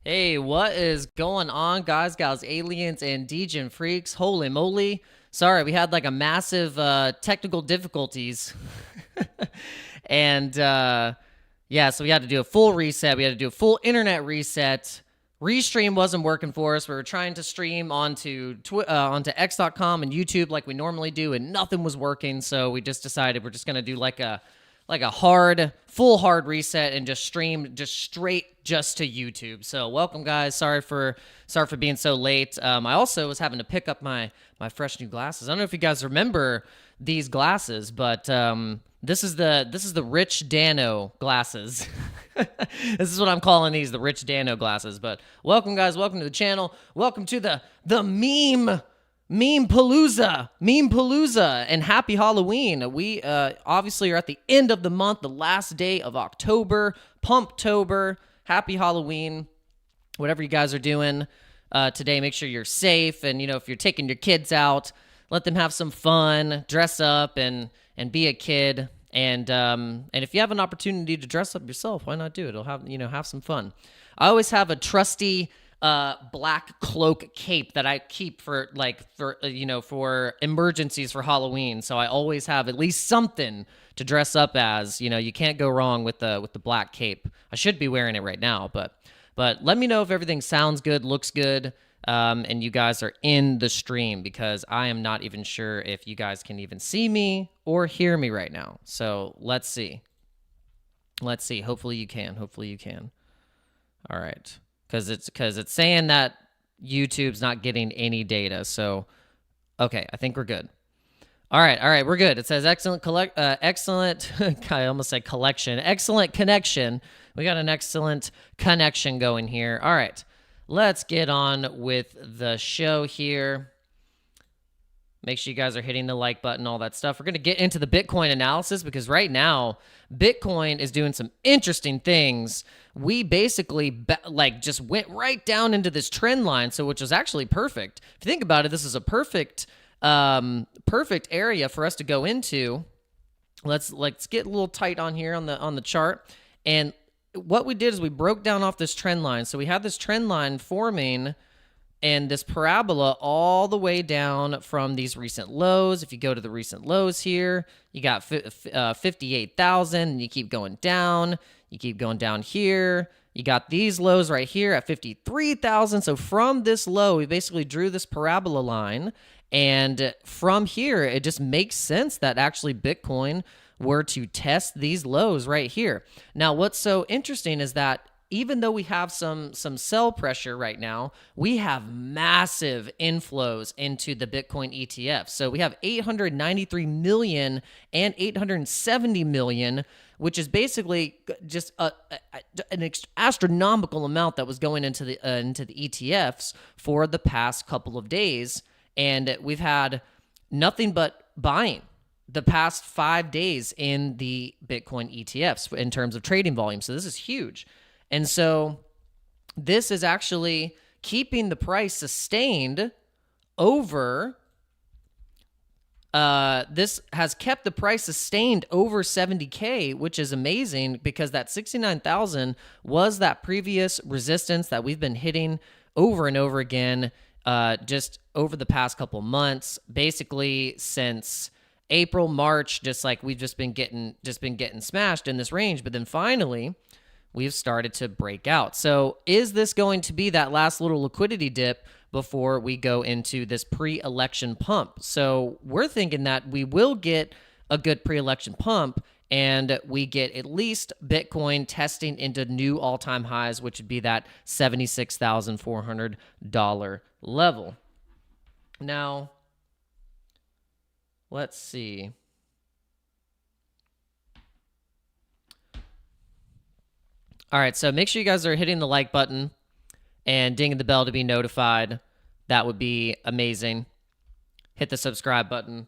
Hey, what is going on, guys, gals, aliens, and degen freaks? Holy moly. Sorry, we had like a massive technical difficulties. and yeah, so we had to do a full reset. We had to do a full internet reset. Restream wasn't working for us. We were trying to stream onto X.com and YouTube like we normally do, and nothing was working. So we just decided we're just going to do like a full hard reset and just stream just straight just to YouTube. So welcome, guys. Sorry for being so late. I also was having to pick up my fresh new glasses. I don't know if you guys remember these glasses, but this is the Rich Dano glasses. This is what I'm calling these, the Rich Dano glasses. But welcome, guys. Welcome to the channel. Welcome to the Meme-palooza, and happy Halloween. We obviously are at the end of the month, the last day of October, Pumptober. Happy Halloween. Whatever you guys are doing today, make sure you're safe. And, you know, if you're taking your kids out, let them have some fun, dress up and be a kid. And if you have an opportunity to dress up yourself, why not do it? It'll have some fun. I always have a trusty black cloak cape that I keep for emergencies for Halloween. So I always have at least something to dress up as. You know, you can't go wrong with the black cape. I should be wearing it right now, but let me know if everything sounds good, looks good, and you guys are in the stream, because I am not even sure if you guys can even see me or hear me right now. So let's see. Hopefully you can. All right. Because it's saying that YouTube's not getting any data. So, okay, I think we're good. All right, we're good. It says excellent, I almost said collection. Excellent connection. We got an excellent connection going here. All right, let's get on with the show here. Make sure you guys are hitting the like button, all that stuff. We're going to get into the Bitcoin analysis, because right now, Bitcoin is doing some interesting things. We basically just went right down into this trend line, so which was actually perfect. If you think about it, this is a perfect area for us to go into. Let's get a little tight on here on the chart. And what we did is we broke down off this trend line. So we had this trend line forming and this parabola all the way down from these recent lows. If you go to the recent lows here, you got 58,000, and you keep going down. You keep going down here. You got these lows right here at 53,000. So from this low, we basically drew this parabola line. And from here, it just makes sense that actually Bitcoin were to test these lows right here. Now, what's so interesting is that even though we have some sell pressure right now, we have massive inflows into the Bitcoin ETF. So we have 893 million and 870 million, which is basically just an astronomical amount that was going into the ETFs for the past couple of days. And we've had nothing but buying the past 5 days in the Bitcoin ETFs in terms of trading volume. So this is huge. And so this is actually keeping the price sustained over, this has kept the price sustained over 70K, which is amazing, because that 69,000 was that previous resistance that we've been hitting over and over again, just over the past couple months, basically since April, March, just like we've just been getting smashed in this range. But then finally, we've started to break out. So is this going to be that last little liquidity dip before we go into this pre-election pump? So we're thinking that we will get a good pre-election pump, and we get at least Bitcoin testing into new all-time highs, which would be that $76,400 level. Now, let's see. All right, so make sure you guys are hitting the like button and dinging the bell to be notified. That would be amazing. Hit the subscribe button,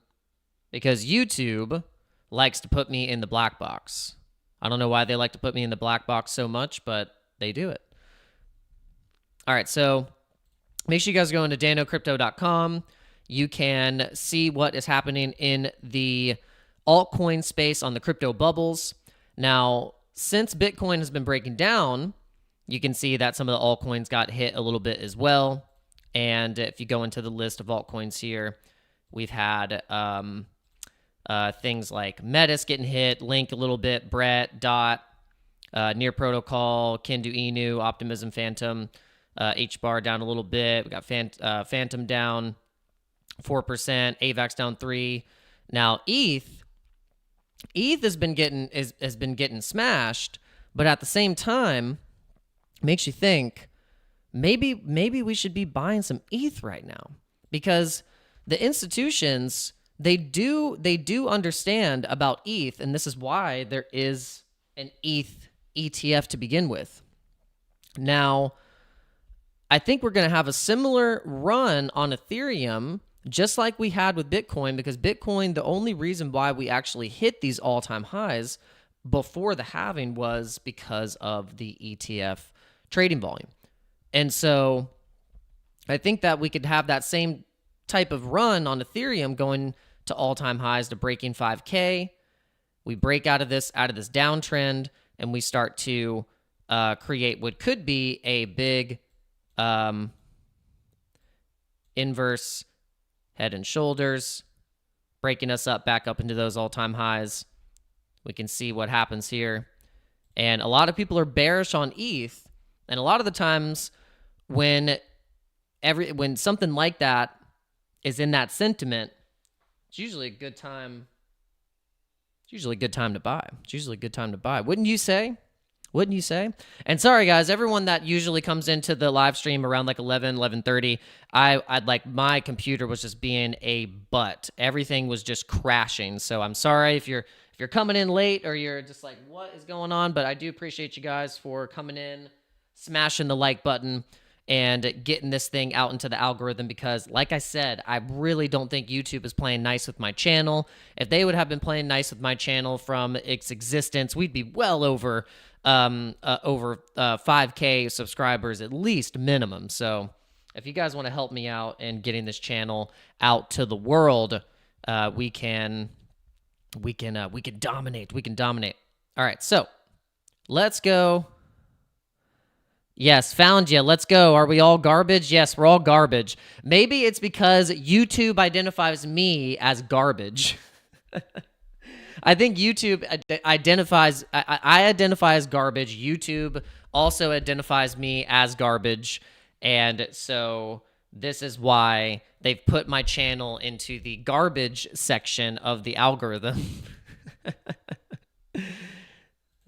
because YouTube likes to put me in the black box. I don't know why they like to put me in the black box so much, but they do it. All right, so make sure you guys go into danocrypto.com. You can see what is happening in the altcoin space on the crypto bubbles. Now, since Bitcoin has been breaking down, You can see that some of the altcoins got hit a little bit as well. And if you go into the list of altcoins here, we've had things like Metis getting hit, Link a little bit, Brett, Dot, Near Protocol, Kindu Inu, Optimism Phantom, H-Bar down a little bit. We got Phantom down 4%, AVAX down 3%. Now ETH has been getting smashed, but at the same time, makes you think maybe we should be buying some ETH right now, because the institutions, they do understand about ETH, and this is why there is an ETH ETF to begin with. Now, I think we're going to have a similar run on Ethereum, just like we had with Bitcoin, because Bitcoin, the only reason why we actually hit these all-time highs before the halving was because of the ETF trading volume. And so I think that we could have that same type of run on Ethereum, going to all-time highs to breaking 5K. We break out of this downtrend, and we start to create what could be a big inverse head and shoulders, breaking us up back up into those all-time highs. We can see what happens here. And a lot of people are bearish on ETH, and a lot of the times when something like that is in that sentiment, it's usually a good time. It's usually a good time to buy. It's usually a good time to buy. Wouldn't you say? Wouldn't you say? And sorry, guys, everyone that usually comes into the live stream around like 11:30, I'd like, my computer was just being a butt. Everything was just crashing. So I'm sorry if you're coming in late or you're just like, what is going on? But I do appreciate you guys for coming in, smashing the like button, and getting this thing out into the algorithm, because like I said, I really don't think YouTube is playing nice with my channel. If they would have been playing nice with my channel from its existence, we'd be well over 5K subscribers at least, minimum. So if you guys want to help me out in getting this channel out to the world, we can dominate. We can dominate. All right, so let's go. Yes, found you. Let's go. Are we all garbage? Yes, we're all garbage. Maybe it's because YouTube identifies me as garbage. I think YouTube identifies, I identify as garbage. YouTube also identifies me as garbage. And so this is why they've put my channel into the garbage section of the algorithm.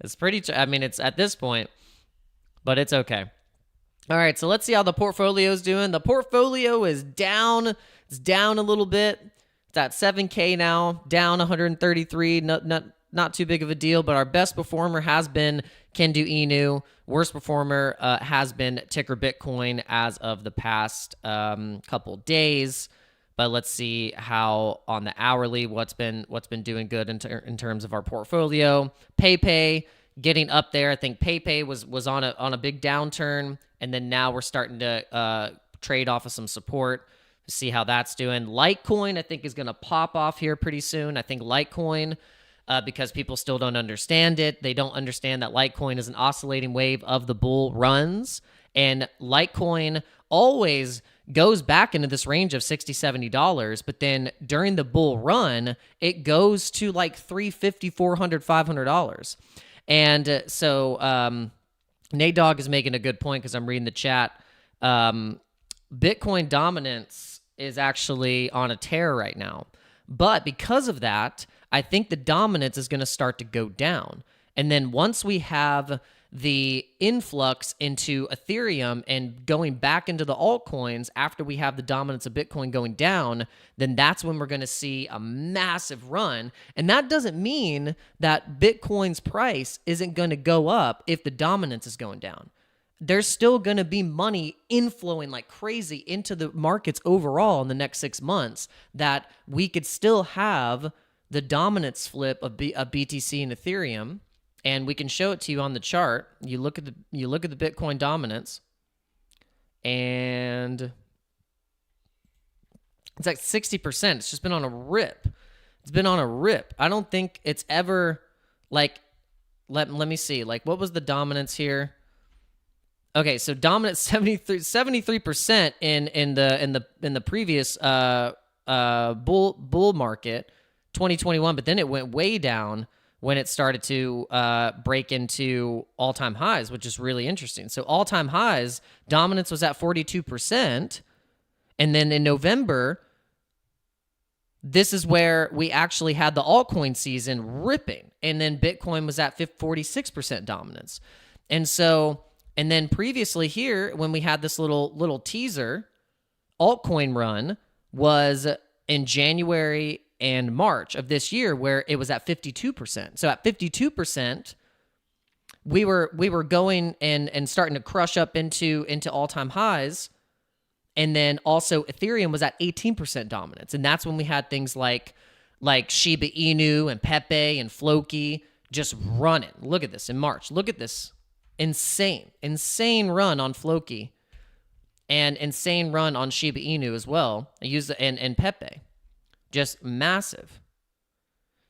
It's pretty, I mean, it's at this point, but it's okay. All right, so let's see how the portfolio is doing. The portfolio is down. It's down a little bit. It's at 7K now, down 133. Not too big of a deal, but our best performer has been Kindu Inu. Worst performer has been Ticker Bitcoin as of the past couple days. But let's see how on the hourly what's been doing good in terms of our portfolio. PayPay getting up there. I think PayPay was on a big downturn, and then now we're starting to trade off of some support. See how that's doing. Litecoin, I think, is going to pop off here pretty soon. I think Litecoin, because people still don't understand it. They don't understand that Litecoin is an oscillating wave of the bull runs, and Litecoin always goes back into this range of $60, $70, but then during the bull run, it goes to like $350, $400, $500. And so Nate Dogg is making a good point, because I'm reading the chat. Bitcoin dominance is actually on a tear right now. But because of that, I think the dominance is going to start to go down. And then once we have the influx into Ethereum and going back into the altcoins after we have the dominance of Bitcoin going down, then that's when we're going to see a massive run. And that doesn't mean that Bitcoin's price isn't going to go up if the dominance is going down. There's still going to be money inflowing like crazy into the markets overall in the next 6 months, that we could still have the dominance flip of BTC and Ethereum. And we can show it to you on the chart. You look at the Bitcoin dominance, and it's like 60%. It's just been on a rip. It's been on a rip. I don't think it's ever like, let me see. Like, what was the dominance here? Okay, so dominant 73% in the previous bull market 2021, but then it went way down when it started to break into all-time highs, which is really interesting. So all-time highs, dominance was at 42%, and then in November, this is where we actually had the altcoin season ripping, and then Bitcoin was at 46% dominance. And then previously here, when we had this little teaser, altcoin run was in January and March of this year, where it was at 52%. So at 52%, we were going and starting to crush up into all-time highs. And then also Ethereum was at 18% dominance. And that's when we had things like Shiba Inu and Pepe and Floki just running. Look at this in March. Look at this. Insane run on Floki, and insane run on Shiba Inu as well. I use and Pepe, just massive.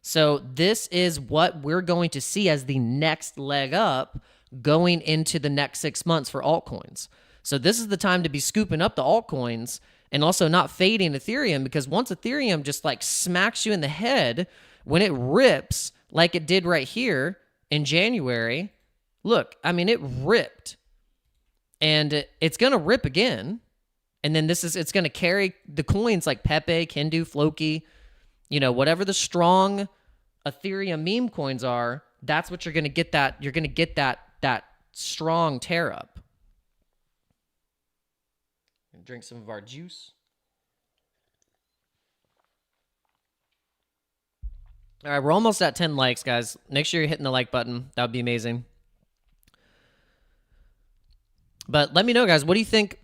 So this is what we're going to see as the next leg up going into the next 6 months for altcoins. So this is the time to be scooping up the altcoins and also not fading Ethereum, because once Ethereum just like smacks you in the head when it rips like it did right here in January. Look, I mean, it ripped, and it's going to rip again. And then it's going to carry the coins like Pepe, Kendu, Floki, whatever the strong Ethereum meme coins are, that's what you're going to get you're going to get that strong tear up. Drink some of our juice. All right, we're almost at 10 likes, guys. Make sure you're hitting the like button. That would be amazing. But let me know, guys, what do you think?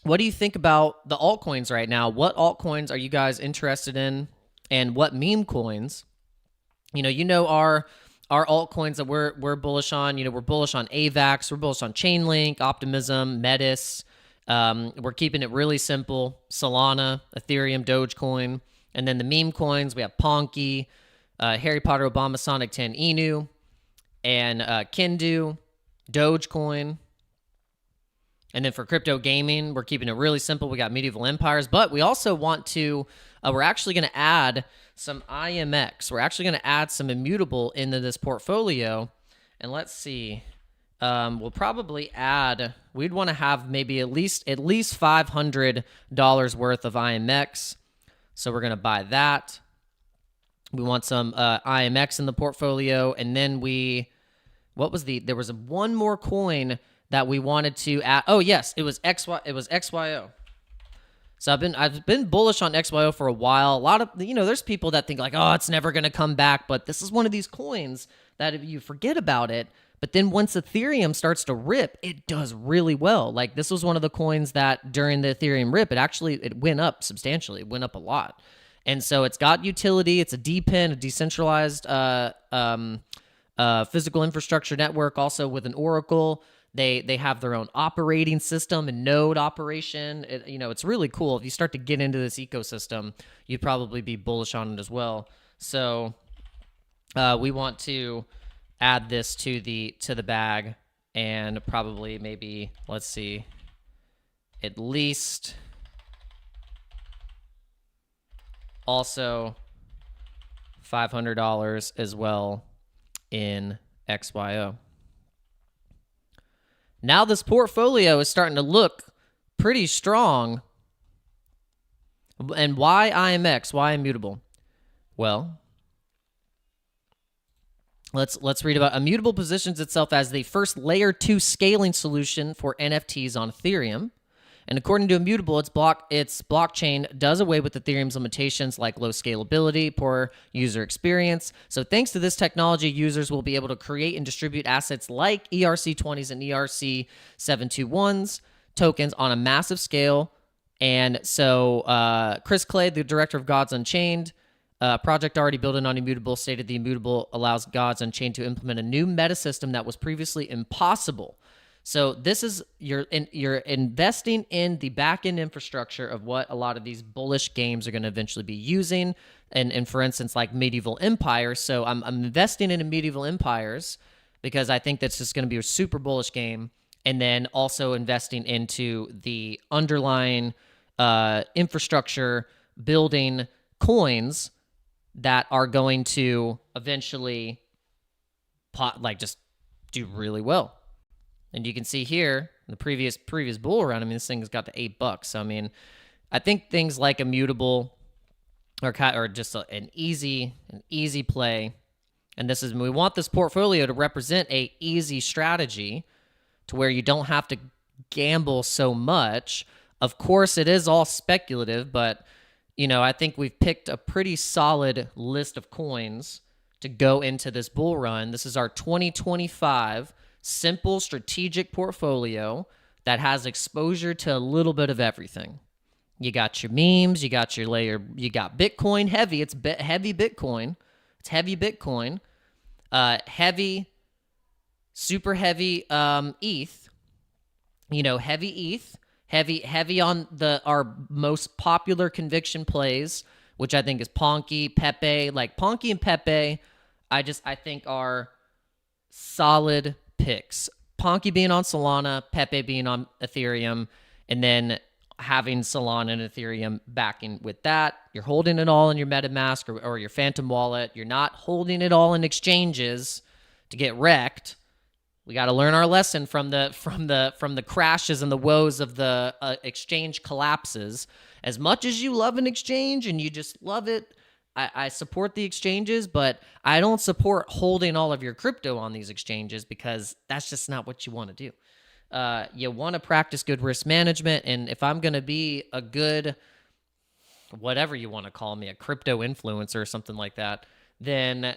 What do you think about the altcoins right now? What altcoins are you guys interested in, and what meme coins? Our altcoins that we're bullish on. We're bullish on AVAX, we're bullish on Chainlink, Optimism, Metis. We're keeping it really simple: Solana, Ethereum, Dogecoin, and then the meme coins. We have Ponky, Harry Potter, Obama, Sonic 10, Inu, and Kendu, Dogecoin. And then for crypto gaming, we're keeping it really simple. We got Medieval Empires, but we also want to, we're actually going to add some IMX. We're actually going to add some Immutable into this portfolio. And let's see, we'll probably add, we'd want to have maybe at least $500 worth of IMX. So we're going to buy that. We want some IMX in the portfolio. And then there was one more coin that we wanted to add. Oh yes, it was XYO. So I've been bullish on XYO for a while. A lot of there's people that think like, oh, it's never gonna come back, but this is one of these coins that if you forget about it, but then once Ethereum starts to rip, it does really well. Like this was one of the coins that during the Ethereum rip, it went up substantially. It went up a lot, and so it's got utility. It's a DPIN, a decentralized physical infrastructure network, also with an Oracle. They have their own operating system and node operation. It's really cool. If you start to get into this ecosystem, you'd probably be bullish on it as well. So we want to add this to the bag, and probably maybe, let's see, at least also $500 as well in XYO. Now this portfolio is starting to look pretty strong. And why IMX? Why Immutable? Well, let's read about Immutable positions itself as the first layer 2 scaling solution for NFTs on Ethereum. And according to Immutable, its blockchain does away with Ethereum's limitations like low scalability, poor user experience. So thanks to this technology, users will be able to create and distribute assets like ERC20s and ERC721s tokens on a massive scale. And so Chris Clay, the director of Gods Unchained, project already building on Immutable, stated the Immutable allows Gods Unchained to implement a new meta system that was previously impossible. So this is you're investing in the back-end infrastructure of what a lot of these bullish games are going to eventually be using, and for instance, like Medieval Empires. So I'm investing in Medieval Empires because I think that's just going to be a super bullish game. and then also investing into the underlying infrastructure, building coins that are going to eventually just do really well. And you can see here in the previous bull run, I mean, this thing has got to $8. So, I mean, I think things like Immutable are just an easy play. And we want this portfolio to represent a easy strategy to where you don't have to gamble so much. Of course, it is all speculative, but I think we've picked a pretty solid list of coins to go into this bull run. This is our 2025 simple strategic portfolio that has exposure to a little bit of everything. You got your memes, you got your layer, you got Bitcoin heavy. It's heavy Bitcoin. It's heavy Bitcoin. Heavy, super heavy ETH. Heavy ETH. Heavy on our most popular conviction plays, which I think is Ponky, Pepe. Like Ponky and Pepe, I think are solid picks. Ponky being on Solana, Pepe being on Ethereum, and then having Solana and Ethereum backing with that. You're holding it all in your MetaMask or your Phantom wallet. You're not holding it all in exchanges to get wrecked. We got to learn our lesson from the crashes and the woes of the exchange collapses. As much as you love an exchange and you just love it, I support the exchanges, but I don't support holding all of your crypto on these exchanges because that's just not what you want to do. You want to practice good risk management, and if I'm going to be a good, whatever you want to call me, a crypto influencer or something like that, then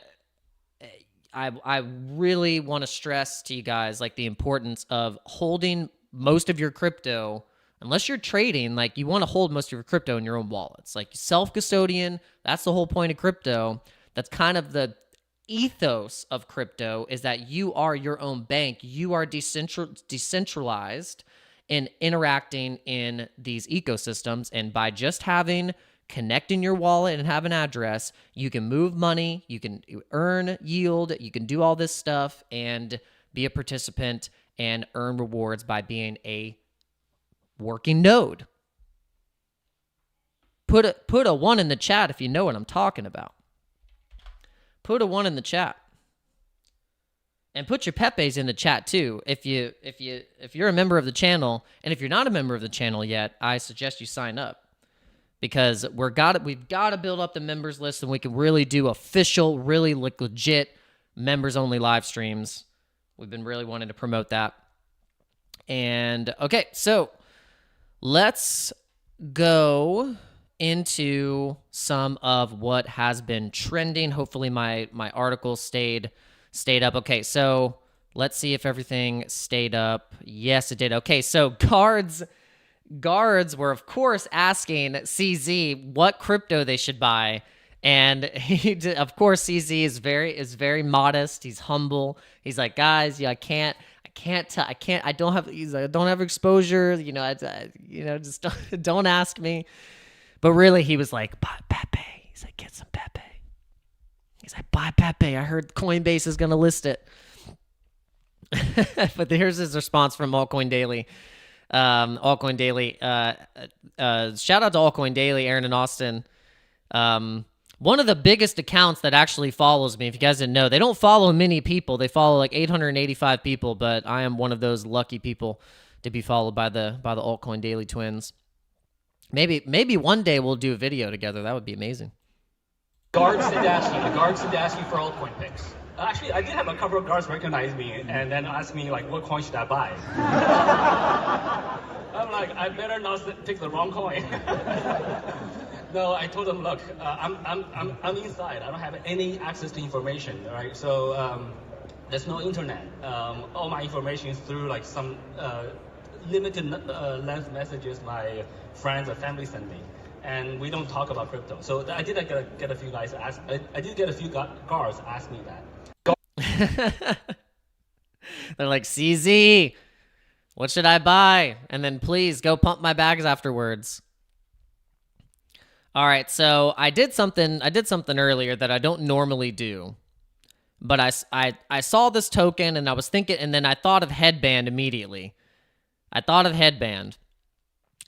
I really want to stress to you guys like the importance of holding most of your crypto. Unless you're trading, like you want to hold most of your crypto in your own wallets. Like self-custodian, that's the whole point of crypto. That's kind of the ethos of crypto, is that you are your own bank. You are decentralized in interacting in these ecosystems. And by just connecting your wallet and have an address, you can move money, you can earn yield, you can do all this stuff and be a participant and earn rewards by being a working node. Put a 1 in the chat if you know what I'm talking about. Put a 1 in the chat. And put your Pepes in the chat too. If you're a member of the channel, and if you're not a member of the channel yet, I suggest you sign up. Because we've got to build up the members list, and we can really do official, really legit members-only live streams. We've been really wanting to promote that. And okay, so let's go into some of what has been trending. Hopefully my article stayed up. Okay, so let's see if everything stayed up. Yes, it did. Okay, so guards were, of course, asking CZ what crypto they should buy. And he did, of course, CZ is very modest. He's humble. He's like, guys, yeah, I don't have exposure. Just don't ask me. But really, he was like, buy Pepe. He's like, get some Pepe. He's like, buy Pepe. I heard Coinbase is going to list it. But here's his response from Altcoin Daily. Altcoin Daily. Shout out to Altcoin Daily, Aaron and Austin. One of the biggest accounts that actually follows me, if you guys didn't know, they don't follow many people. They follow like 885 people, but I am one of those lucky people to be followed by the Altcoin Daily twins. Maybe one day we'll do a video together. That would be amazing. Guards did ask you for altcoin picks. Actually, I did have a couple of guards recognize me and then ask me like, what coin should I buy? I'm like, I better not pick the wrong coin. No, I told them, look, I'm inside. I don't have any access to information, right? So there's no internet. All my information is through like some limited length messages my friends or family send me, and we don't talk about crypto. So I did get a few guys ask. I did get a few guards ask me that. They're like, CZ, what should I buy? And then please go pump my bags afterwards. All right, so I did something earlier that I don't normally do. But I saw this token and I was thinking, and then I thought of Headband immediately. I thought of Headband.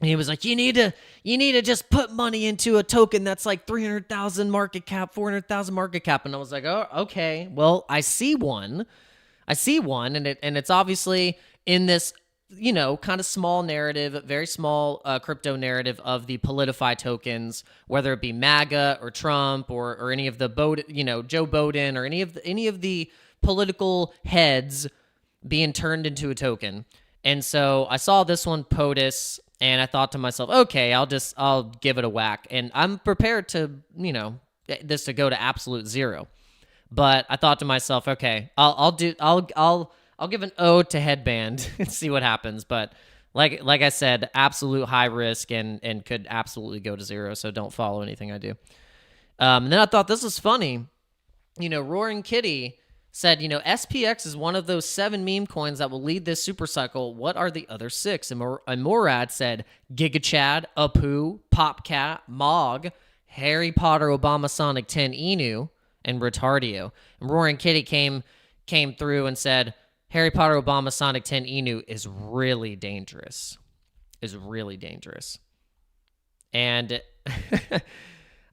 And he was like, you need to just put money into a token that's like 300,000 market cap, 400,000 market cap. And I was like, oh, okay. Well, I see one, and it's obviously in this, kind of small narrative, very small crypto narrative of the PolitiFi tokens, whether it be MAGA or Trump or any of the Joe Biden or any of the political heads being turned into a token. And so I saw this one, POTUS. And I thought to myself, okay, I'll give it a whack. And I'm prepared to, this to go to absolute zero. But I thought to myself, okay, I'll give an O to Headband and see what happens. But like I said, absolute high risk and could absolutely go to zero. So don't follow anything I do. And then I thought this was funny. Roaring Kitty said, SPX is one of those 7 meme coins that will lead this super cycle. What are the other 6? And Morad said GigaChad, Apu, Popcat, Mog, Harry Potter, Obama Sonic 10 Inu, and Retardio. And Roaring Kitty came through and said Harry Potter, Obama Sonic 10 Inu is really dangerous. And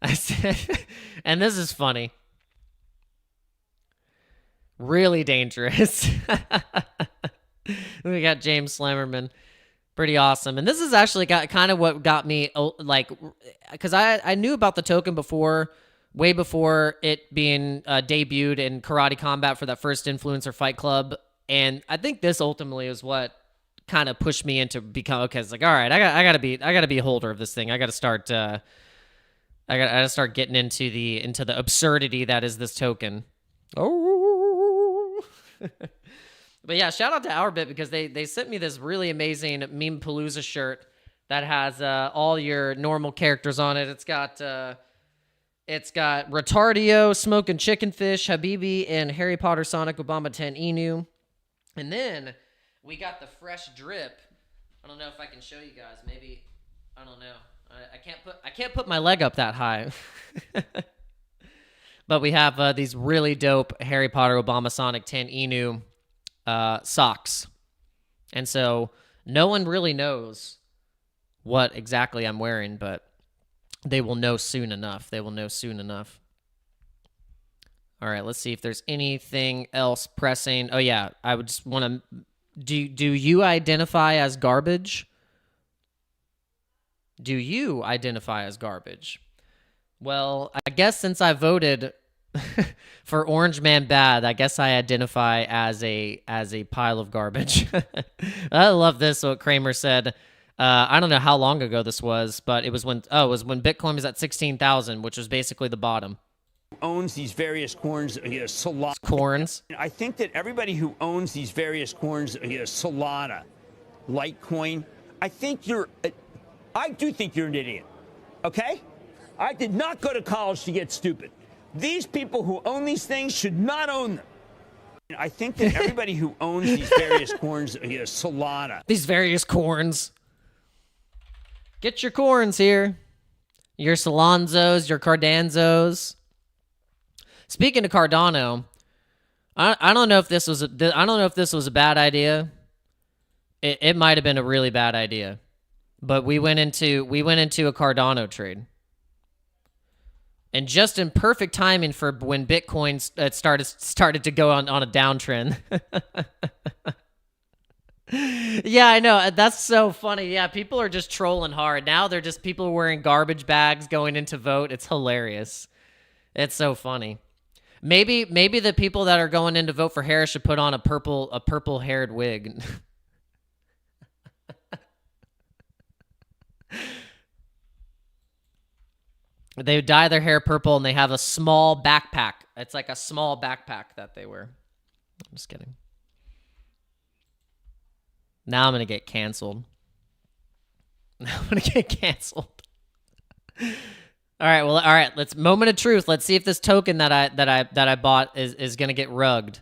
I said, and this is funny. Really dangerous. We got James Slammerman. Pretty awesome. And this is actually kind of what got me, because I knew about the token before, way before it being debuted in Karate Combat for that first influencer fight club. And I think this ultimately is what kind of pushed me into become, okay, it's like, all right, I gotta be a holder of this thing. I gotta start getting into the absurdity that is this token. Oh. But yeah, shout out to OURBIT because they sent me this really amazing Meme Palooza shirt that has all your normal characters on it. It's got Retardio, Smoking Chicken Fish, Habibi, and Harry Potter, Sonic, Obama 10 Inu. And then we got the fresh drip. I don't know if I can show you guys. Maybe, I don't know. I can't put my leg up that high. But we have these really dope Harry Potter, Obama Sonic 10 Inu socks. And so no one really knows what exactly I'm wearing, but they will know soon enough. All right, let's see if there's anything else pressing. Oh, yeah, I would just want to... Do you identify as garbage? Do you identify as garbage? Well, I guess since I voted for Orange Man Bad, I guess I identify as a pile of garbage. I love this, what Kramer said. I don't know how long ago this was, but it was when Bitcoin was at 16,000, which was basically the bottom. Owns these various corns, Solana. Corns. I think that everybody who owns these various corns, Solana, Litecoin, I do think you're an idiot. Okay? I did not go to college to get stupid. These people who own these things should not own them. I think that everybody who owns these various corns, Solana. These various corns. Get your corns here. Your Solanzos, your Cardanzos. Speaking of Cardano, I don't know if this was a bad idea. It might have been a really bad idea. But we went into a Cardano trade. And just in perfect timing for when Bitcoin started to go on a downtrend. Yeah, I know. That's so funny. Yeah, people are just trolling hard. Now they're just people wearing garbage bags going into vote. It's hilarious. It's so funny. Maybe the people that are going in to vote for Harris should put on a purple-haired wig. They dye their hair purple and they have a small backpack. It's like a small backpack that they wear. I'm just kidding. Now I'm going to get canceled. All right. Let's moment of truth. Let's see if this token that I bought is going to get rugged.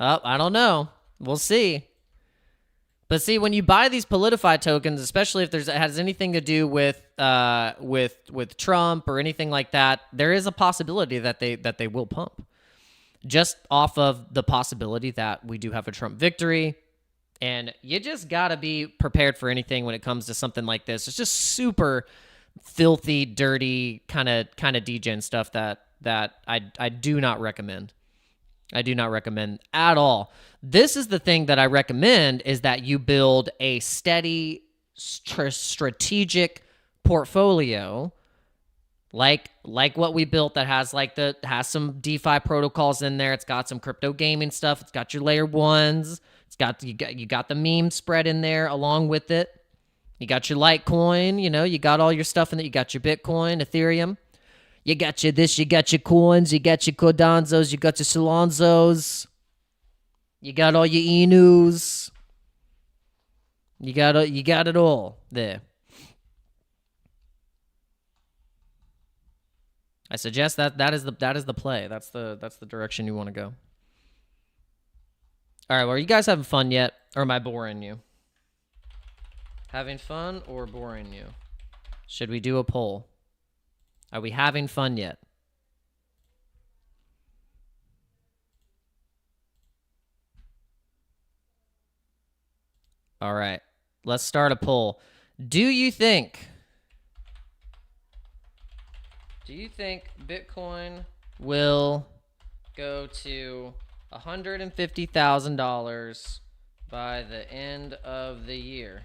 Oh, I don't know. We'll see. But see, when you buy these PolitiFi tokens, especially if it has anything to do with Trump or anything like that, there is a possibility that they will pump, just off of the possibility that we do have a Trump victory, And you just got to be prepared for anything when it comes to something like this. It's just super filthy, dirty kind of degen stuff that I do not recommend. I do not recommend at all. This is the thing that I recommend, is that you build a steady, strategic portfolio like what we built, that has some DeFi protocols in there. It's got some crypto gaming stuff. It's got your layer ones. You got the meme spread in there along with it. You got your Litecoin, you got all your stuff in it. You got your Bitcoin, Ethereum. You got your this, you got your coins, you got your Cardano's, you got your Solonzos. You got all your Enus. You got it all there. I suggest that is the play. That's the direction you want to go. All right, well, are you guys having fun yet, or am I boring you? Having fun or boring you? Should we do a poll? Are we having fun yet? All right, let's start a poll. Do you think Bitcoin will go to $150,000 by the end of the year?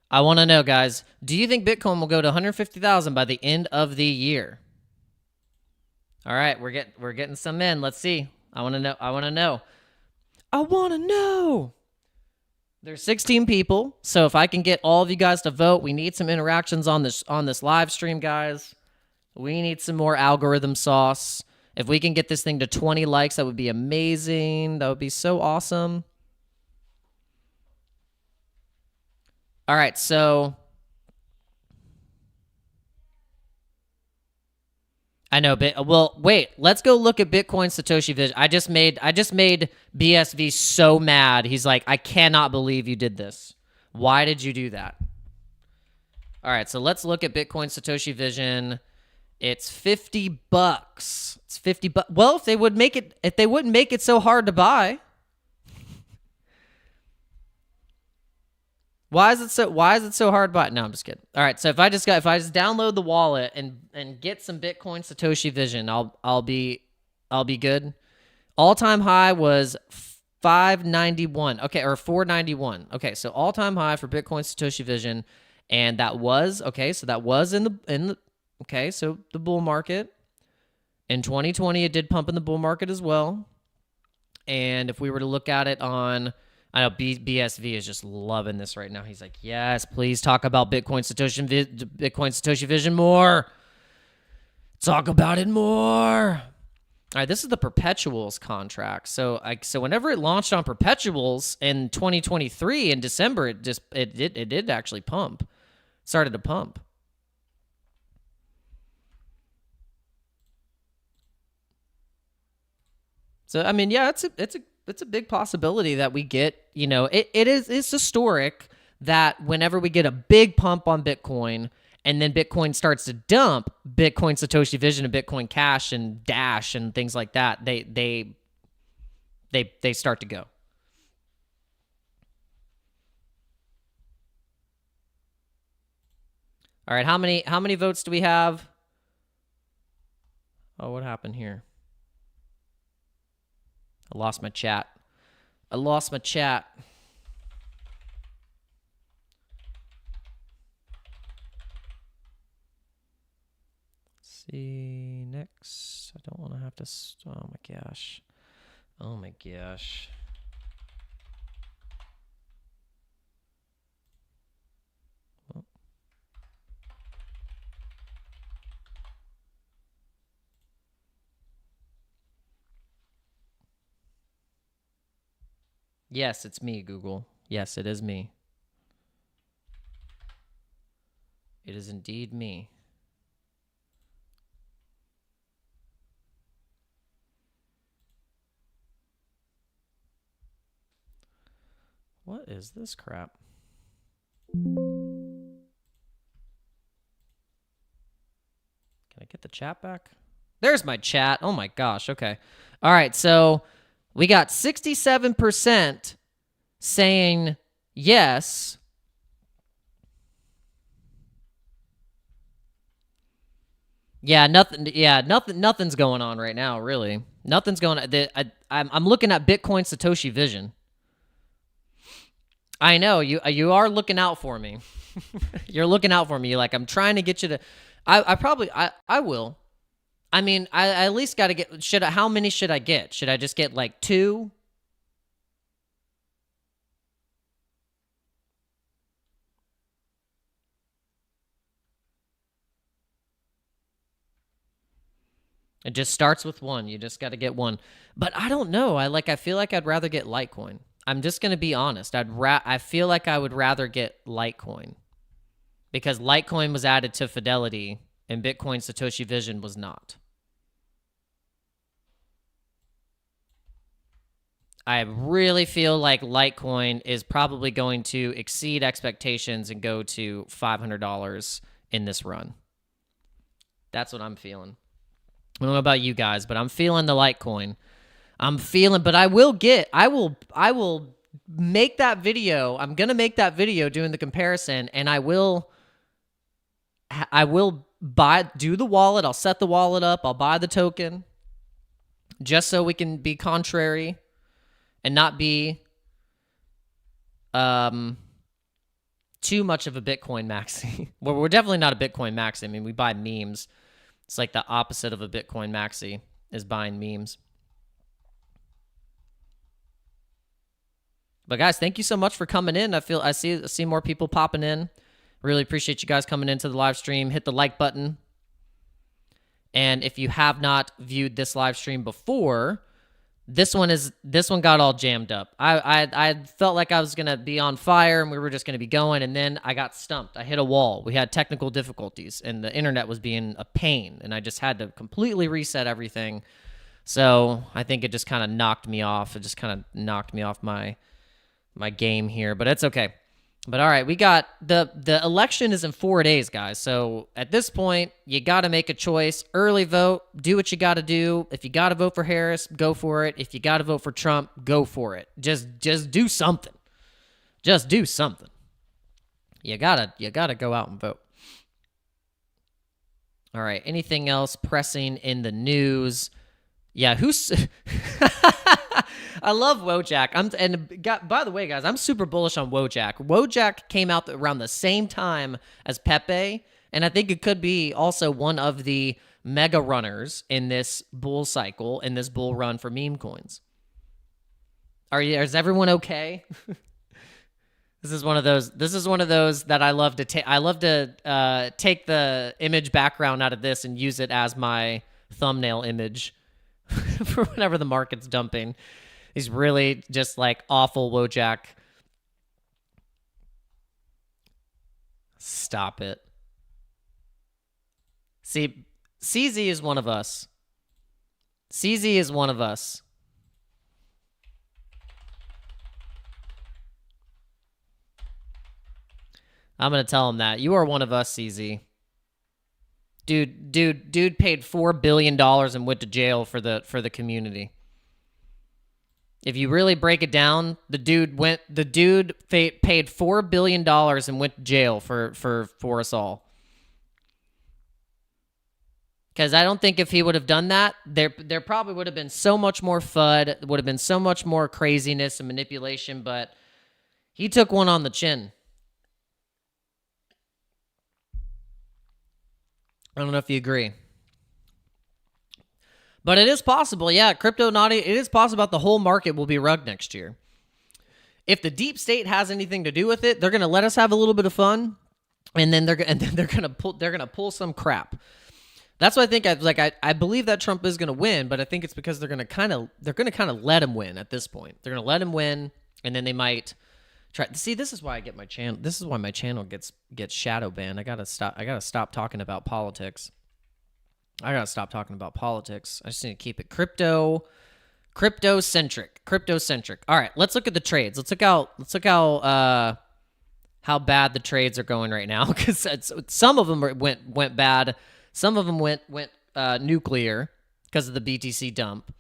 I want to know, guys. Do you think Bitcoin will go to 150,000 by the end of the year? All right, we're getting some in. Let's see. I want to know. There's 16 people, so if I can get all of you guys to vote, we need some interactions on this live stream, guys. We need some more algorithm sauce. If we can get this thing to 20 likes, that would be amazing. That would be so awesome. All right, so I know, well, wait. Let's go look at Bitcoin Satoshi Vision. I just made BSV so mad. He's like, I cannot believe you did this. Why did you do that? All right, so let's look at Bitcoin Satoshi Vision. It's $50. It's $50. Well, if they wouldn't make it so hard to buy. Why is it so hard to buy? No, I'm just kidding. All right, so if I just download the wallet and get some Bitcoin Satoshi Vision, I'll be good. All-time high was 591. Okay, or 491. Okay, so all-time high for Bitcoin Satoshi Vision, and that was in the so the bull market. In 2020, it did pump in the bull market as well. And if we were to look at it on, I know BSV is just loving this right now. He's like, yes, please talk about Bitcoin Satoshi Vision more. Talk about it more. All right, this is the perpetuals contract. So whenever it launched on perpetuals in 2023 in December, it did actually pump. Started to pump. So I mean, yeah, it's a big possibility that we get, it's historic that whenever we get a big pump on Bitcoin and then Bitcoin starts to dump, Bitcoin Satoshi Vision and Bitcoin Cash and Dash and things like that, they start to go. All right, how many votes do we have? Oh, what happened here? I lost my chat. Let's see, next. I don't want to have to. Oh my gosh. Oh my gosh. Oh. Yes, it's me, Google. Yes, it is me. It is indeed me. What is this crap? Can I get the chat back? There's my chat. Oh my gosh. Okay. All right. So we got 67% saying yes. Yeah, nothing. Yeah, nothing. Nothing's going on right now. Really, nothing's going on. I'm looking at Bitcoin Satoshi Vision. I know you are looking out for me. You're looking out for me. You're like, I'm trying to get you to. I will. I mean, I at least got to get. How many should I get? Should I just get like 2? It just starts with 1. You just got to get 1. But I don't know. I feel like I'd rather get Litecoin. I'm just going to be honest. I feel like I would rather get Litecoin because Litecoin was added to Fidelity and Bitcoin Satoshi Vision was not. I really feel like Litecoin is probably going to exceed expectations and go to $500 in this run. That's what I'm feeling. I don't know about you guys, but I'm feeling the Litecoin. But I will make that video. I'm going to make that video doing the comparison, and I will do the wallet. I'll set the wallet up. I'll buy the token just so we can be contrary and not be too much of a Bitcoin maxi. Well, we're definitely not a Bitcoin maxi. I mean, we buy memes. It's like the opposite of a Bitcoin maxi is buying memes. But guys, thank you so much for coming in. I see more people popping in. Really appreciate you guys coming into the live stream. Hit the like button. And if you have not viewed this live stream before, this one got all jammed up. I felt like I was gonna be on fire and we were just gonna be going, and then I got stumped. I hit a wall. We had technical difficulties and the internet was being a pain, and I just had to completely reset everything. So I think it just kind of knocked me off. It just kind of knocked me off my game here, but it's okay. But all right, we got the election is in 4 days, guys. So at this point, you got to make a choice. Early vote, do what you got to do. If you got to vote for Harris, go for it. If you got to vote for Trump, go for it. Just do something. Just do something. You gotta go out and vote. All right, anything else pressing in the news? Yeah, who's I love Wojak. By the way, guys, I'm super bullish on Wojak. Wojak came out around the same time as Pepe, and I think it could be also one of the mega runners in this bull cycle, in this bull run for meme coins. Is everyone okay? This is one of those that I love to take. I love to take the image background out of this and use it as my thumbnail image for whenever the market's dumping. He's really just like awful Wojak. Stop it. See, CZ is one of us. CZ is one of us. I'm going to tell him that. You are one of us, CZ. Dude paid $4 billion and went to jail for the community. If you really break it down, the dude paid $4 billion and went to jail for us all. Because I don't think if he would have done that, there probably would have been so much more FUD, would have been so much more craziness and manipulation, but he took one on the chin. I don't know if you agree. But it is possible, yeah, Crypto Naughty, it is possible that the whole market will be rugged next year. If the deep state has anything to do with it, they're going to let us have a little bit of fun, and then they're going to pull some crap. That's what I think. I believe that Trump is going to win, but I think it's because they're going to kind of let him win at this point. They're going to let him win, and then they might try. See, this is why I get my channel. This is why my channel gets shadow banned. I gotta stop talking about politics. I just need to keep it crypto centric. All right, let's look at the trades. Let's look how bad the trades are going right now, because some of them went bad. Some of them went nuclear because of the BTC dump.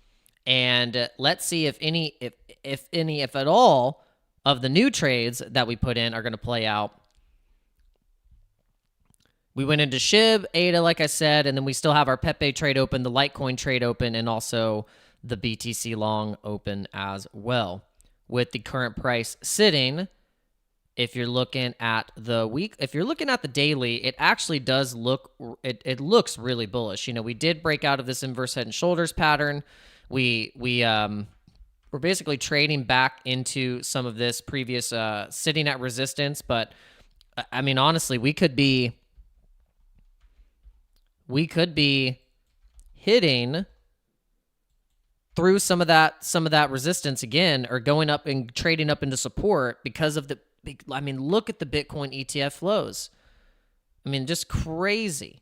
And let's see if any, if at all, of the new trades that we put in are going to play out. We went into SHIB, ADA, like I said, and then we still have our Pepe trade open, the Litecoin trade open, and also the BTC long open as well. With the current price sitting, if you're looking at the week, if you're looking at the daily, it actually does look, it looks really bullish. You know, we did break out of this inverse head and shoulders pattern. We're basically trading back into some of this previous sitting at resistance, but I mean, honestly, we could be hitting through some of that resistance again, or going up and trading up into support because of the, I mean, look at the Bitcoin ETF flows. I mean, just crazy.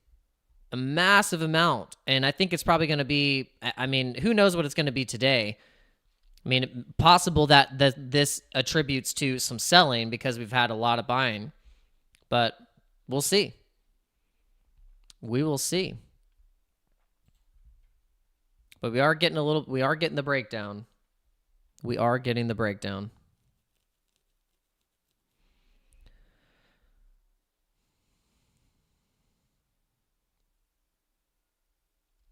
A massive amount. And I think it's probably going to be, I mean, who knows what it's going to be today. I mean, possible that this attributes to some selling because we've had a lot of buying, but we'll see. We will see. But we are getting the breakdown. We are getting the breakdown.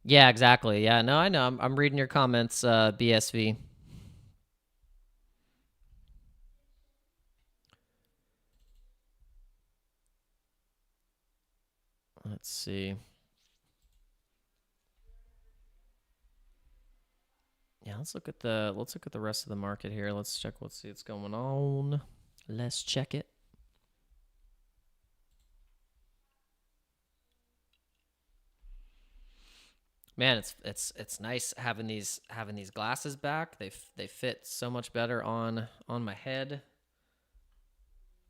Yeah, exactly. Yeah, no, I know. I'm reading your comments, BSV. Let's see. Yeah, let's look at the rest of the market here. Let's see what's going on. Let's check it. Man, it's nice having these glasses back. They fit so much better on my head.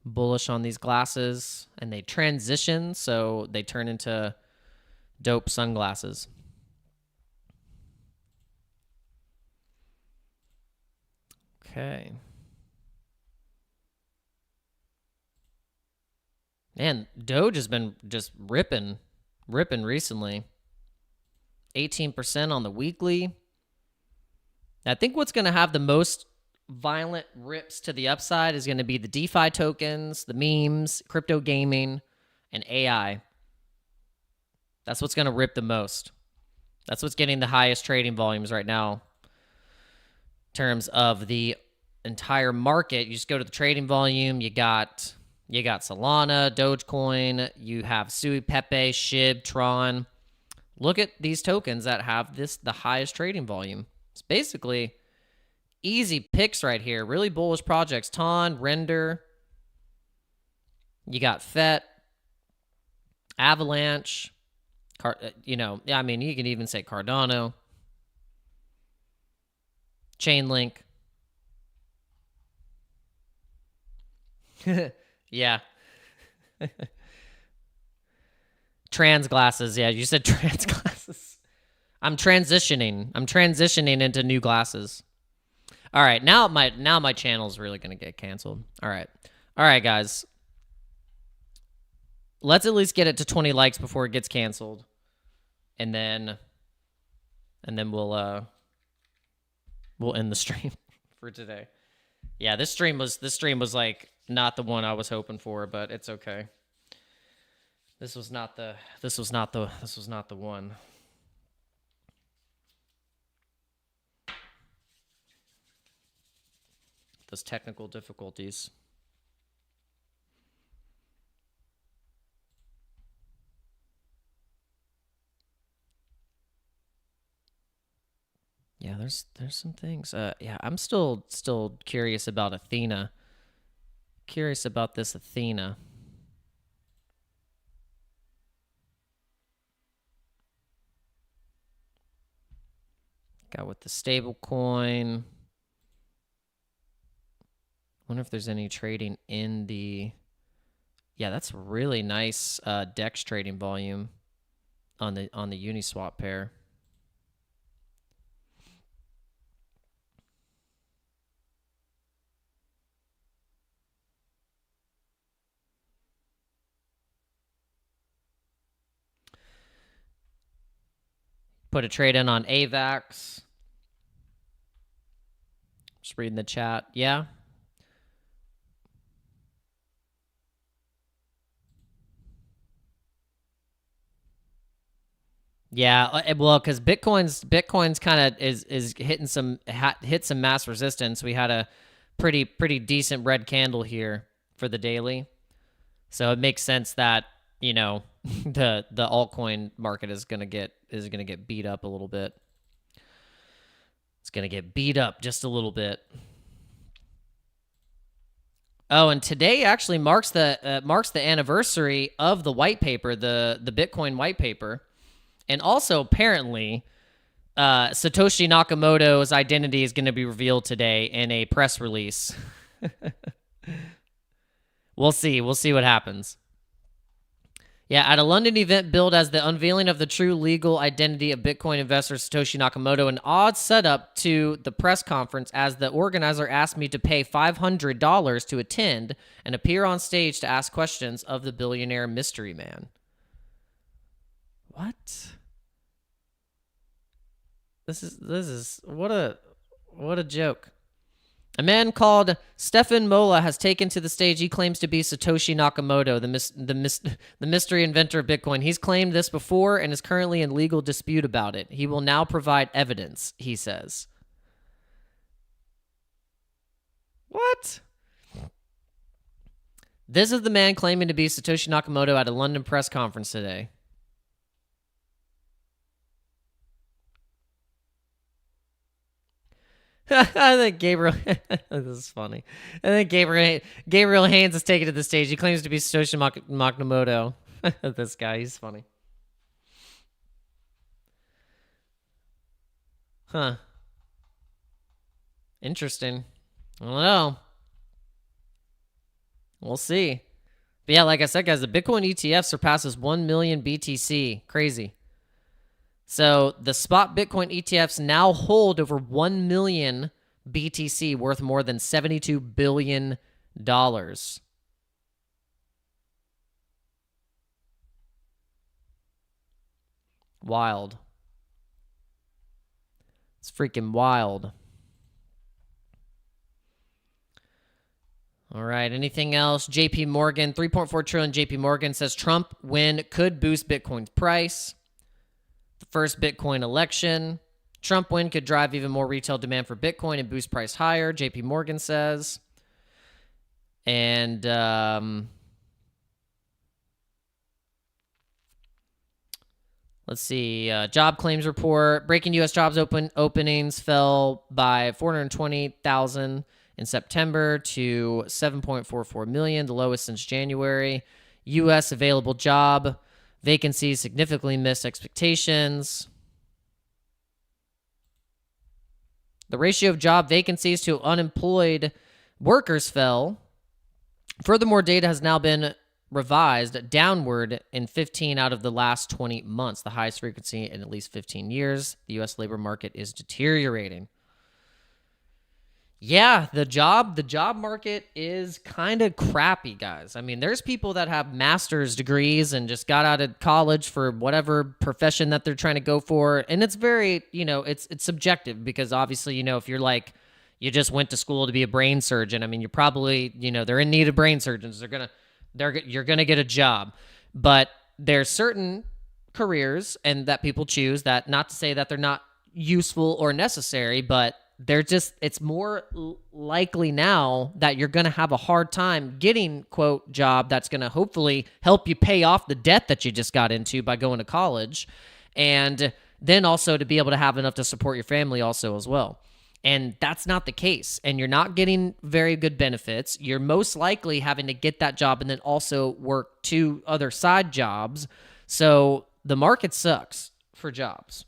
Bullish on these glasses, and they transition, so they turn into dope sunglasses. Okay. Man, Doge has been just ripping recently. 18% on the weekly. I think what's going to have the most violent rips to the upside is going to be the DeFi tokens, the memes, crypto gaming, and AI. That's what's going to rip the most. That's what's getting the highest trading volumes right now. In terms of the entire market, you just go to the trading volume, you got Solana, Dogecoin, you have Sui, Pepe, SHIB, Tron. Look at these tokens that have the highest trading volume. It's basically easy picks right here. Really bullish projects. Ton, Render. You got FET, Avalanche. I mean, you can even say Cardano. Chainlink. Yeah. Trans glasses. Yeah, you said trans glasses. I'm transitioning into new glasses. All right, now my channel's really going to get canceled. All right, guys. Let's at least get it to 20 likes before it gets canceled, and then we'll end the stream for today. Yeah, this stream was like not the one I was hoping for, but it's okay. This was not the one. Those technical difficulties. Yeah, there's some things. Yeah, I'm still curious about Athena. Curious about this Athena. Got with the stable coin. Wonder if there's any trading in the. Yeah, that's really nice DEX trading volume on the Uniswap pair. Put a trade in on AVAX. Just reading the chat. Yeah. Yeah, well, because Bitcoin's kind of is hitting hit some mass resistance. We had a pretty decent red candle here for the daily, so it makes sense that the altcoin market is gonna get beat up a little bit. It's gonna get beat up just a little bit. Oh, and today actually marks the anniversary of the white paper, the Bitcoin white paper. And also, apparently, Satoshi Nakamoto's identity is going to be revealed today in a press release. We'll see. We'll see what happens. Yeah, at a London event billed as the unveiling of the true legal identity of Bitcoin investor Satoshi Nakamoto, an odd setup to the press conference as the organizer asked me to pay $500 to attend and appear on stage to ask questions of the billionaire mystery man. What? This is what a joke. A man called Stefan Mola has taken to the stage. He claims to be Satoshi Nakamoto, the mystery inventor of Bitcoin. He's claimed this before and is currently in legal dispute about it. He will now provide evidence, he says. What? This is the man claiming to be Satoshi Nakamoto at a London press conference today. I think Gabriel. This is funny. I think Gabriel Haynes is taken to the stage. He claims to be Satoshi Nakamoto. This guy, he's funny. Huh. Interesting. I don't know. We'll see. But yeah, like I said, guys, the Bitcoin ETF surpasses 1 million BTC. Crazy. So the spot Bitcoin ETFs now hold over 1 million BTC, worth more than $72 billion. Wild. It's freaking wild. All right, anything else? JP Morgan, 3.4 trillion. JP Morgan says Trump win could boost Bitcoin's price. The first Bitcoin election. Trump win could drive even more retail demand for Bitcoin and boost price higher, JP Morgan says. And let's see. Job claims report. Breaking U.S. jobs openings fell by 420,000 in September to 7.44 million, the lowest since January. U.S. available job vacancies significantly missed expectations. The ratio of job vacancies to unemployed workers fell. Furthermore, data has now been revised downward in 15 out of the last 20 months, the highest frequency in at least 15 years. The U.S. labor market is deteriorating. Yeah, the job market is kind of crappy, guys. I mean, there's people that have master's degrees and just got out of college for whatever profession that they're trying to go for, and it's very, it's subjective because obviously, if you're like you just went to school to be a brain surgeon, I mean, you're probably, they're in need of brain surgeons. You're gonna get a job, but there's certain careers and that people choose that, not to say that they're not useful or necessary, but it's more likely now that you're going to have a hard time getting, quote, job that's going to hopefully help you pay off the debt that you just got into by going to college. And then also to be able to have enough to support your family also as well. And that's not the case. And you're not getting very good benefits. You're most likely having to get that job and then also work 2 other side jobs. So the market sucks for jobs.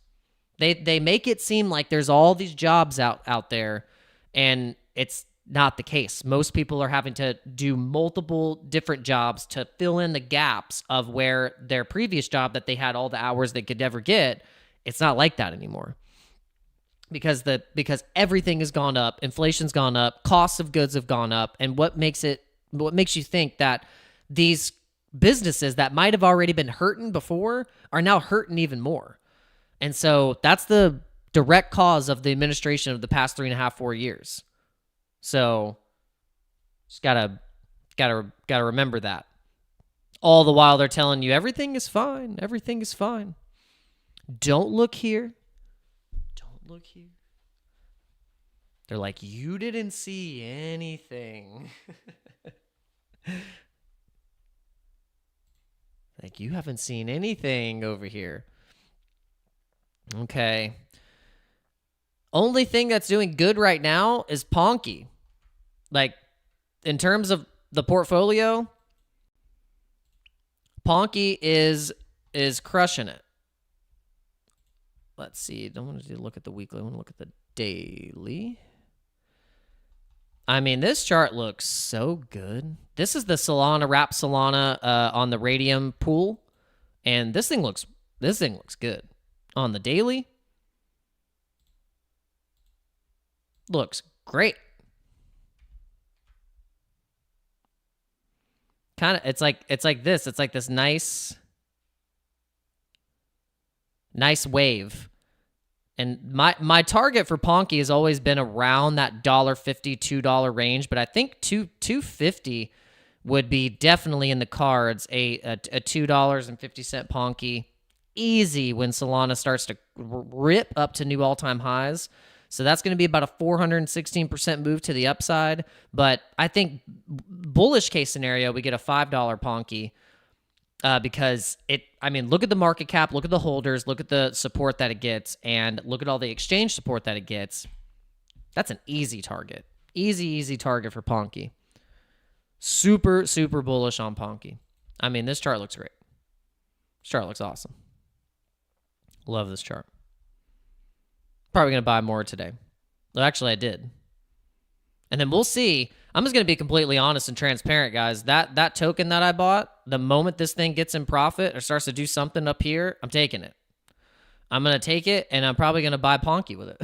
They make it seem like there's all these jobs out there, and it's not the case. Most people are having to do multiple different jobs to fill in the gaps of where their previous job that they had all the hours they could ever get. It's not like that anymore. Because everything has gone up, inflation's gone up, costs of goods have gone up, and what makes you think that these businesses that might have already been hurting before are now hurting even more? And so that's the direct cause of the administration of the past 3.5, 4 years. So just gotta remember that. All the while they're telling you everything is fine. Everything is fine. Don't look here. Don't look here. They're like, you didn't see anything. Like, you haven't seen anything over here. Okay. Only thing that's doing good right now is Ponky. Like, in terms of the portfolio, Ponky is crushing it. Let's see. I don't want to look at the weekly. I want to look at the daily. I mean, this chart looks so good. This is the Solana, Wrap Solana on the Radium pool. And this thing looks good. On the daily, looks great. Kind of, it's like this. It's like this nice wave. And my target for Ponky has always been around that $1.50, $2 range, but I think $2.50 would be definitely in the cards. A $2.50 Ponky, easy when Solana starts to rip up to new all-time highs. So that's going to be about a 416% move to the upside. But I think bullish case scenario, we get a $5 Ponky. Because look at the market cap, look at the holders, look at the support that it gets, and look at all the exchange support that it gets. That's an easy target. Easy target for Ponky. Super, super bullish on Ponky. I mean, this chart looks great. This chart looks awesome. Love this chart. Probably going to buy more today. Well, actually, I did. And then we'll see. I'm just going to be completely honest and transparent, guys. That token that I bought, the moment this thing gets in profit or starts to do something up here, I'm taking it. I'm going to take it, and I'm probably going to buy Ponky with it.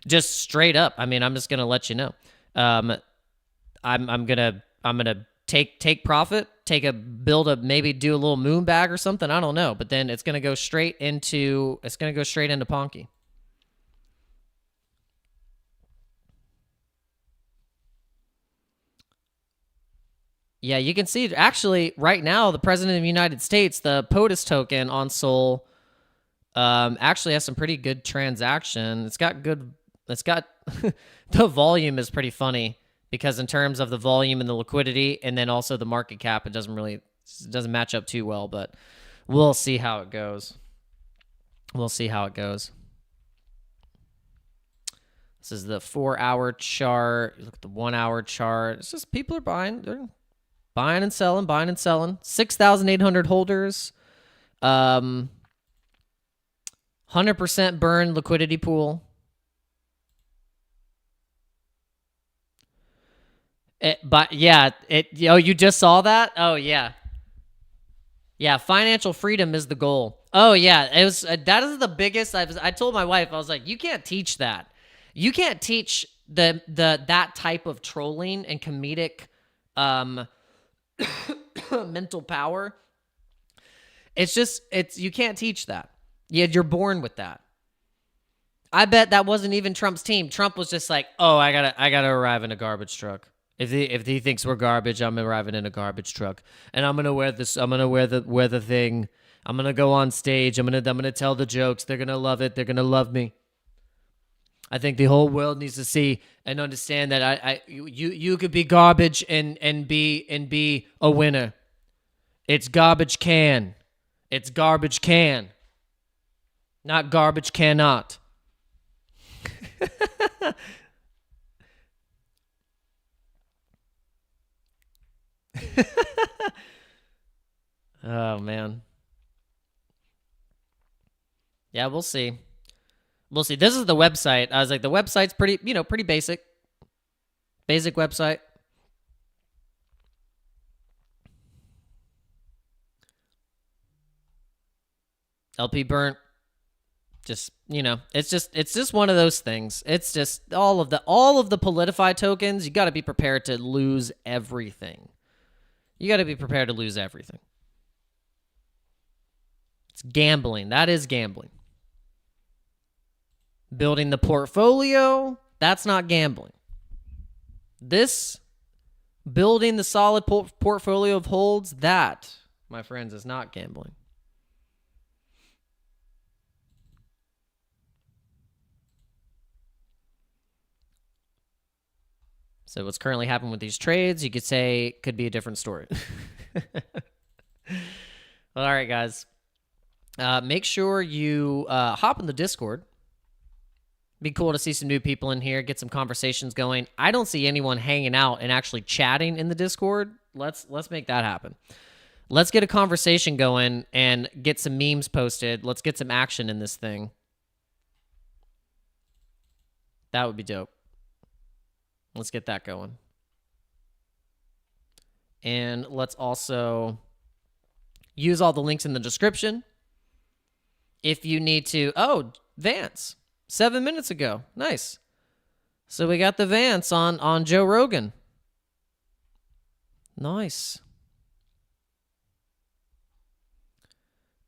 Just straight up. I mean, I'm just going to let you know. I'm gonna take profit, maybe do a little moon bag or something. I don't know, but then it's gonna go straight into Ponky. Yeah, you can see actually right now the President of the United States, the POTUS token on Sol, actually has some pretty good transaction. It's got the volume is pretty funny because in terms of the volume and the liquidity and then also the market cap, it doesn't match up too well, but we'll see how it goes. This is the 4-hour chart. Look at the 1-hour chart. It's just people are buying. They're buying and selling. 6,800 holders. 100% burn liquidity pool. You just saw that? Oh, yeah. Yeah, financial freedom is the goal. Oh, yeah, it was. That is the biggest. I told my wife, I was like, you can't teach that. You can't teach that type of trolling and comedic mental power. You can't teach that. You're born with that. I bet that wasn't even Trump's team. Trump was just like, oh, I gotta arrive in a garbage truck. If he thinks we're garbage, I'm arriving in a garbage truck, and I'm gonna wear this. I'm gonna wear the thing. I'm gonna go on stage. I'm gonna tell the jokes. They're gonna love it. They're gonna love me. I think the whole world needs to see and understand that you could be garbage and be a winner. It's garbage can. It's garbage can. Not garbage cannot. Oh man. Yeah, we'll see. This is the website. I was like, the website's pretty basic. Basic website. LP burnt. Just, it's just one of those things. It's just all of the Politify tokens, you got to be prepared to lose everything. It's gambling. That is gambling. Building the portfolio, that's not gambling. This, building the solid portfolio of holds, that, my friends, is not gambling. So what's currently happening with these trades, you could say, could be a different story. Well, all right, guys. Make sure you hop in the Discord. Be cool to see some new people in here, get some conversations going. I don't see anyone hanging out and actually chatting in the Discord. Let's make that happen. Let's get a conversation going and get some memes posted. Let's get some action in this thing. That would be dope. Let's get that going. And let's also use all the links in the description. If you need to... Oh, Vance. 7 minutes ago. Nice. So we got the Vance on Joe Rogan. Nice.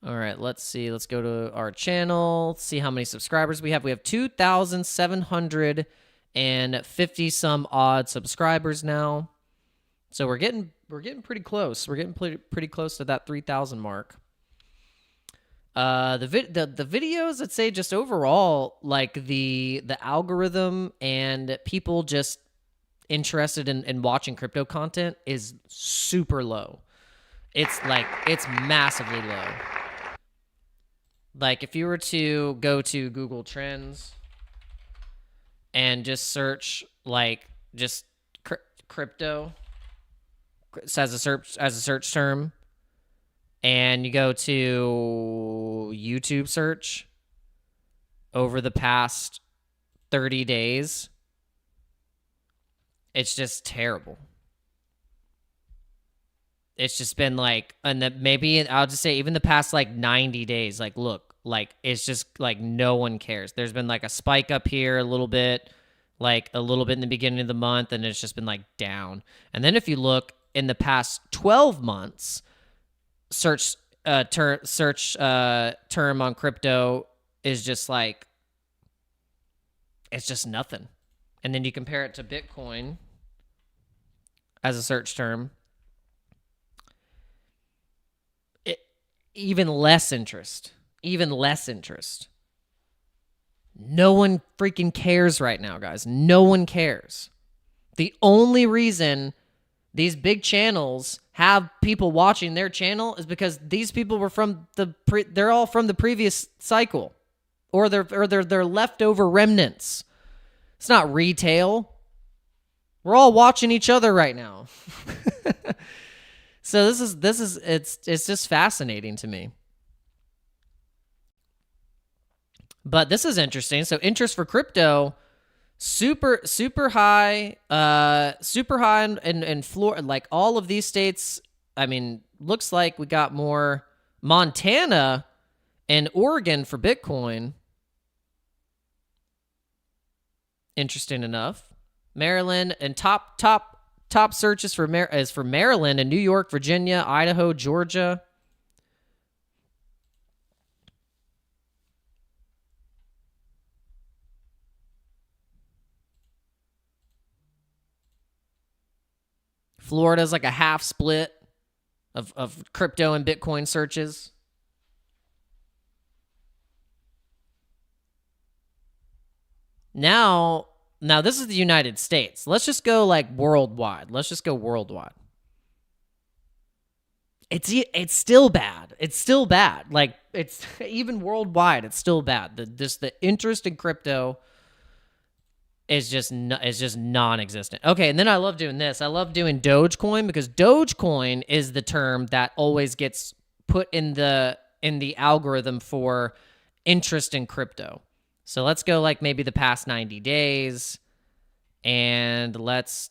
All right, let's see. Let's go to our channel. See how many subscribers we have. We have 2,750 some odd subscribers now. So we're getting pretty close. We're getting pretty close to that 3,000 mark. The videos, I'd say, just overall, like the algorithm and people just interested in watching crypto content is super low. It's massively low. Like if you were to go to Google Trends and just search just crypto as a search term, and you go to YouTube search over the past 30 days, it's just terrible. It's just been maybe I'll just say even the past 90 days, look, it's just no one cares. There's been a spike up here a little bit in the beginning of the month, and it's just been down. And then if you look in the past 12 months, search term on crypto is just it's just nothing. And then you compare it to Bitcoin as a search term, even less interest. No one freaking cares right now, guys. No one cares. The only reason these big channels have people watching their channel is because these people were they're all from the previous cycle, or they're leftover remnants. It's not retail. We're all watching each other right now. So it's just fascinating to me. But this is interesting. So interest for crypto, super high, in Florida, all of these states. I mean, looks like we got more Montana and Oregon for Bitcoin. Interesting enough. Maryland and top searches for Maryland and New York, Virginia, Idaho, Georgia. Florida's a half split of crypto and Bitcoin searches. Now this is the United States. Let's just go worldwide. It's still bad. It's even worldwide. It's still bad. The interest in crypto is just non-existent. Okay, and then I love doing this. I love doing Dogecoin, because Dogecoin is the term that always gets put in the algorithm for interest in crypto. So let's go maybe the past 90 days, and let's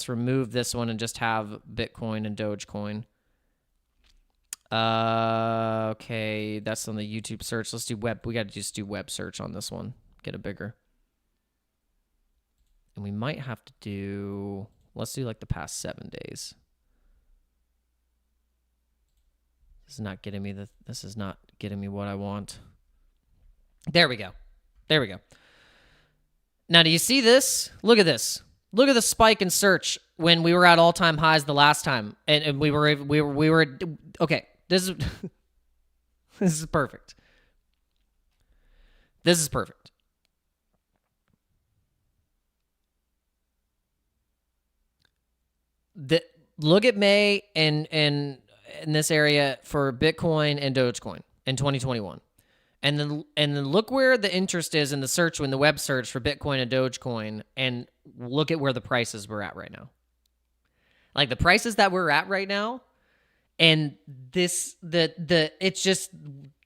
remove this one and just have Bitcoin and Dogecoin. Okay, that's on the YouTube search. Let's do web. We got to just do web search on this one. Get it bigger. And we might have to do, let's do the past 7 days. This is not getting me what I want. There we go. There we go. Now, do you see this? Look at this. Look at the spike in search when we were at all-time highs the last time, and we were okay. This is this is perfect. This is perfect. Look at May and in this area for Bitcoin and Dogecoin in 2021. And then look where the interest is in the search, when the web search for Bitcoin and Dogecoin, and look at where the prices we're at right now. Like the prices that we're at right now, and it's just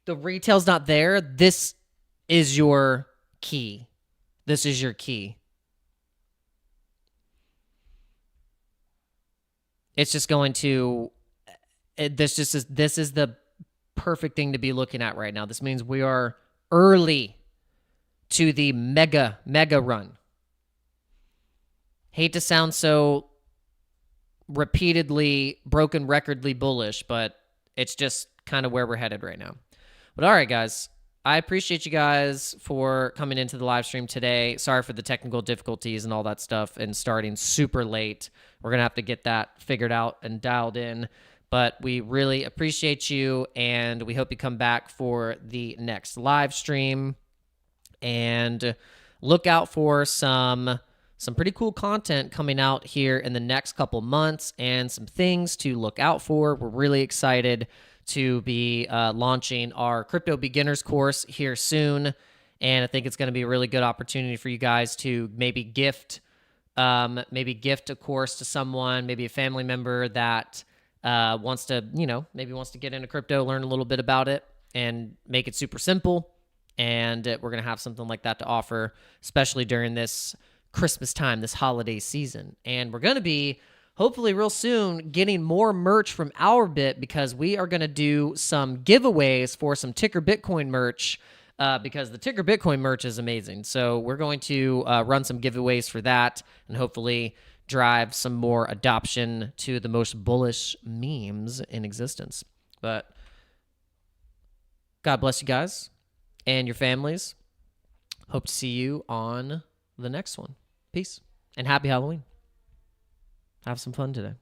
the retail's not there. This is your key. This is your key. It's just going to this is the perfect thing to be looking at right now. This means we are early to the mega run. Hate to sound so repeatedly broken recordly bullish, but it's just kind of where we're headed right now. But all right, guys, I appreciate you guys for coming into the live stream today. Sorry for the technical difficulties and all that stuff and starting super late. We're going to have to get that figured out and dialed in. But we really appreciate you, and we hope you come back for the next live stream. And look out for some pretty cool content coming out here in the next couple months, and some things to look out for. We're really excited to be launching our crypto beginners course here soon, and I think it's going to be a really good opportunity for you guys to maybe gift a course to someone, maybe a family member that wants to get into crypto, learn a little bit about it, and make it super simple. And we're going to have something like that to offer, especially during this Christmas time, this holiday season. And we're going to be, hopefully real soon, getting more merch from OURBIT, because we are going to do some giveaways for some Ticker Bitcoin merch, because the Ticker Bitcoin merch is amazing. So we're going to run some giveaways for that, and hopefully drive some more adoption to the most bullish memes in existence. But God bless you guys and your families. Hope to see you on the next one. Peace and happy Halloween. Have some fun today.